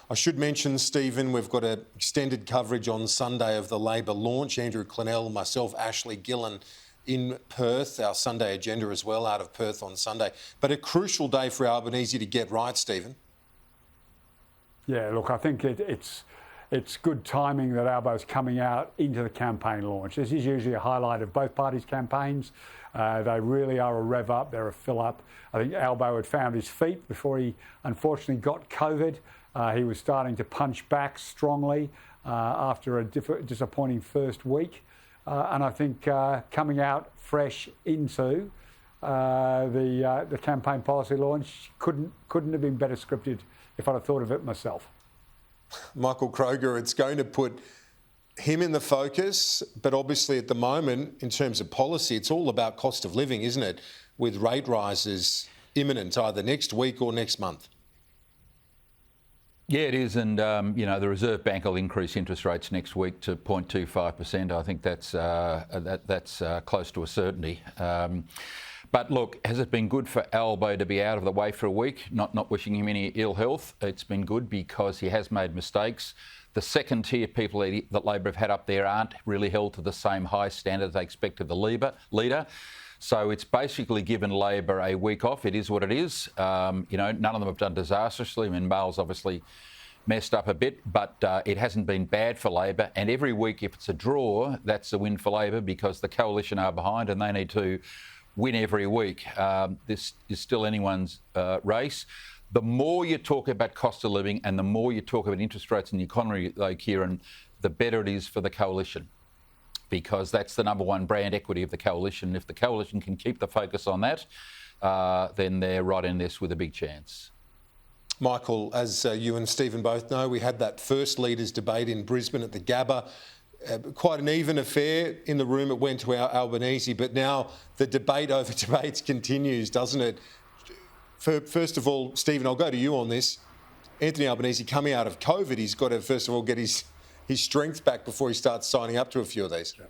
I should mention, Stephen, we've got an extended coverage on Sunday of the Labor launch. Andrew Clennell, myself, Ashley Gillen in Perth, our Sunday agenda as well, out of Perth on Sunday. But a crucial day for Albanese to get right, Stephen. Yeah, look, I think it's good timing that Albo's coming out into the campaign launch. This is usually a highlight of both parties' campaigns. They really are a rev up, they're a fill up. I think Albo had found his feet before he unfortunately got COVID. He was starting to punch back strongly after a disappointing first week. And I think coming out fresh into the campaign policy launch couldn't have been better scripted if I'd have thought of it myself. Michael Kroger, it's going to put him in the focus, but obviously at the moment, in terms of policy, it's all about cost of living, isn't it? With rate rises imminent either next week or next month. Yeah, it is, and the Reserve Bank will increase interest rates next week to 0.25%. I think that's close to a certainty. But look, has it been good for Albo to be out of the way for a week? Not wishing him any ill health. It's been good because he has made mistakes. The second tier people that Labor have had up there aren't really held to the same high standard they expect of the leader. So it's basically given Labor a week off. It is what it is. None of them have done disastrously. I mean, Bale's obviously messed up a bit, but it hasn't been bad for Labor. And every week, if it's a draw, that's a win for Labor because the coalition are behind and they need to win every week. This is still anyone's race. The more you talk about cost of living and the more you talk about interest rates in the economy, though, Kieran, the better it is for the coalition, because that's the number one brand equity of the coalition. If the coalition can keep the focus on that, then they're right in this with a big chance. Michael, as you and Stephen both know, we had that first leaders debate in Brisbane at the Gabba. Quite an even affair. In the room it went to our Albanese, but now the debate over debates continues, doesn't it? First of all, Stephen, I'll go to you on this. Anthony Albanese coming out of COVID, he's got to first of all get his strength back before he starts signing up to a few of these. Yeah.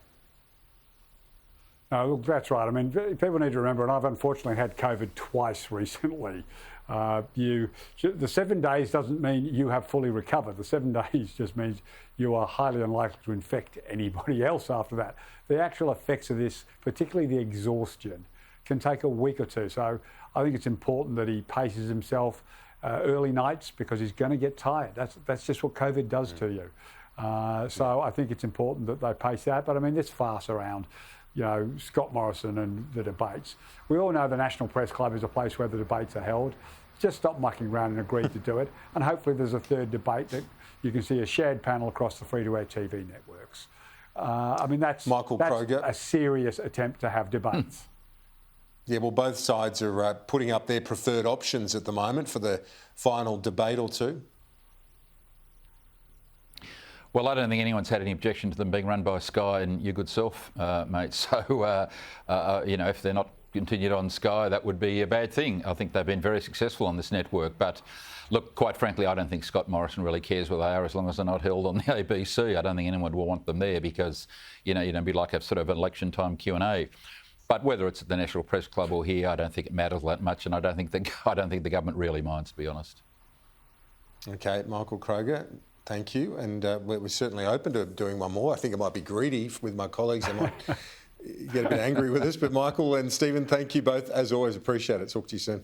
No, look, that's right. I mean, people need to remember, and I've unfortunately had COVID twice recently. The 7 days doesn't mean you have fully recovered. The 7 days just means you are highly unlikely to infect anybody else after that. The actual effects of this, particularly the exhaustion, can take a week or two. So I think it's important that he paces himself early nights because he's going to get tired. That's just what COVID does to you. So I think it's important that they pace that. But I mean, this farce around, Scott Morrison and the debates. We all know the National Press Club is a place where the debates are held. Just stop mucking around and agree to do it. And hopefully there's a third debate that you can see a shared panel across the free-to-air TV networks. That's a serious attempt to have debates. Yeah, well, both sides are putting up their preferred options at the moment for the final debate or two. Well, I don't think anyone's had any objection to them being run by Sky and your good self, mate. So, if they're not continued on Sky, that would be a bad thing. I think they've been very successful on this network. But look, quite frankly, I don't think Scott Morrison really cares where they are as long as they're not held on the ABC. I don't think anyone will want them there because, it'd be like a sort of election time Q&A. But whether it's at the National Press Club or here, I don't think it matters that much, and I don't think the government really minds, to be honest. Okay, Michael Kroger, thank you, and we're certainly open to doing one more. I think it might be greedy with my colleagues. They might get a bit angry with us, but Michael and Stephen, thank you both as always. Appreciate it. Talk to you soon.